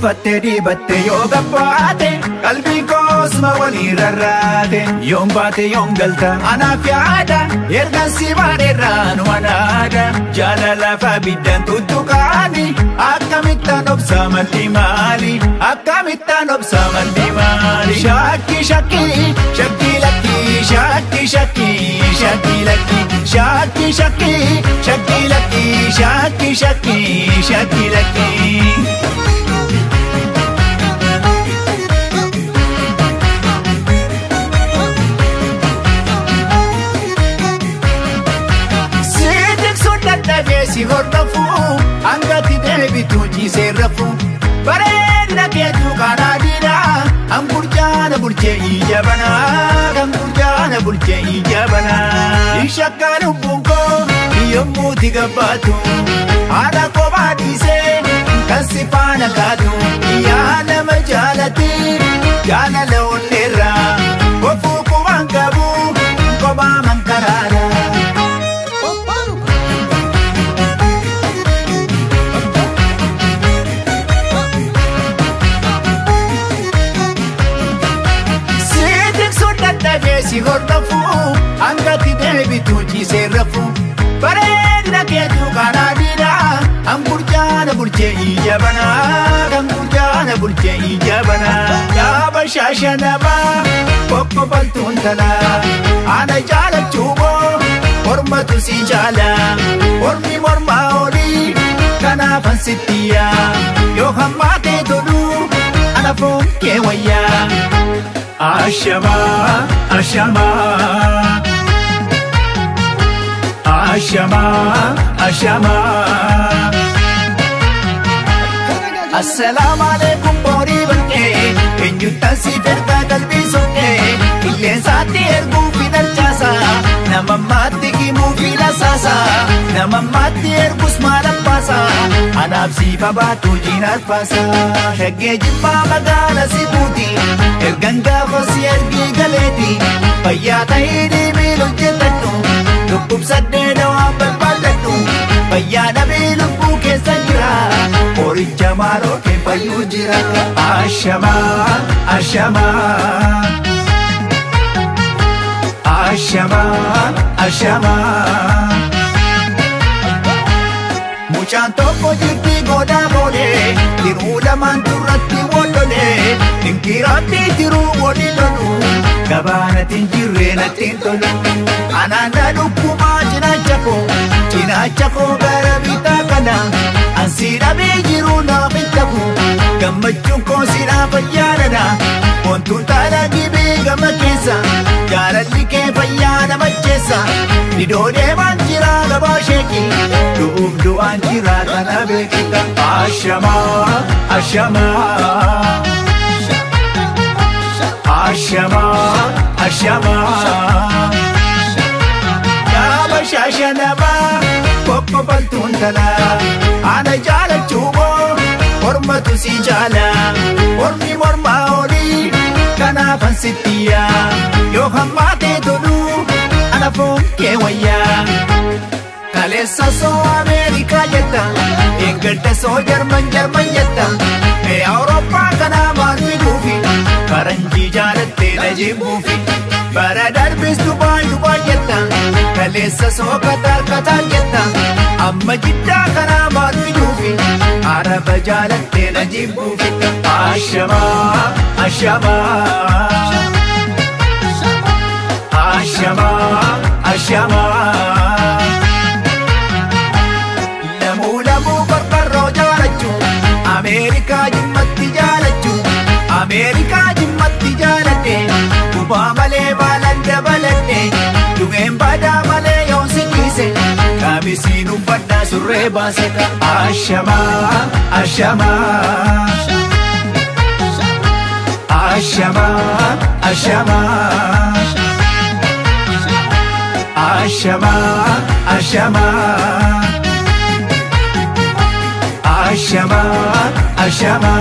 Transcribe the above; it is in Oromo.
Uffattee dibattee yoo gabbaate qalbii koos ma walii rarraate yoon baate yoon galta anaaf yaada ergan si baadheerraa nu anaada jaalalaaf abiddaan tuttuqaani akkamittaan obsaa malli maali akkamittaan obsaa malli maali shakki shakki shakki lakki shakki shakki shakki lakki shakki shakki shakki lakki shakki shakki shakki lakki si hordofu angati deebitu jiisee rafu bareedina keetu kanaadina angurjaana bulchee ijabana angurjaana bulchee ijabana ishakkaa lubbuun koo yommuu tiga baatu haadha kophaa dhiisee kan si faana kaatu yaa nama jaalati jaalala onneerraa kofuu qubaan qabu kophaa mankaraara. Si hordofu angati deebitu jiisee rafu bareedina keetu kanaadina angurjaana bulchee ijabana angurjaana bulchee ijabana yaaba shaashanama kokkobaltuun tala ana jaalachuuboo mormatu si jaala mormi mormaa olii kanaafan sittiya yoo hammaatee tolu ana foon kee wayyaa. Ashama, Ashama, Ashama, Ashama. Assalamu alaikum bori banke, enjutan si ferta kalbi soke, illensati ergu final jasa, nama mati ki mufila sasa, nama mati ergus malam pasa, anab si babatu jinar pasa, shagge jimma magala si puti. Erganga fosi ergi galeti fayyata hidi milu jetatu lubbub saddeena waan barbaadatu fayyada bilubbu keessa jira horicha maaloo kee fayyuu jira. Ashama Ashama Ashama Ashama mucaan tokko jirti godaa boodee tiruu lamaan turratti wololee Dinkiratti tiruu wali lolu gabaanatiin jirree nattiin tolu anaana dhukkumaa cinaacha koo gara bitaa kana ansi dhabee jiruu naaf hin ta'u gammachuun koo sinaa fayyaadana wantuun taala gibee gama keessa jaalalli kee fayyaa nama jeessa didoo deemaan jira gabaa sheeki du'uuf du'aan jira kana beekita. Ashama Ashama Ashama, Ashama. Yaaba shaashanama kokkobaltuun tala ana jaalachuuboo mormatu si jaala mormi mormaa olii kanaafan sittiya yoo hammaatee tolu ana foon kee wayyaa. Kaleessa soo Ameerikaa jetta eeggadda soo Jarman jetta mee Awurooppaa kanaa maal fiduufi faranjii jaalattee na jibbuufi bara darbis Dubaay jetta kaleessa soo Qatar jetta amma Jiddaa kanaa maal fiduufi Araba jaalattee na jibbuufi. Ashama Ashama Ashama Ashama. Ameerikaa jimmatti jaalachu Ameerikaa jimmatti jaaladhe gubaa malee baalan dabaladhe dhugeen badaa malee yoon si dhiise kaabisiin uffadhaa surree baase. Ashama Ashama Ashama Ashama Ashama Ashama Ashama Ashama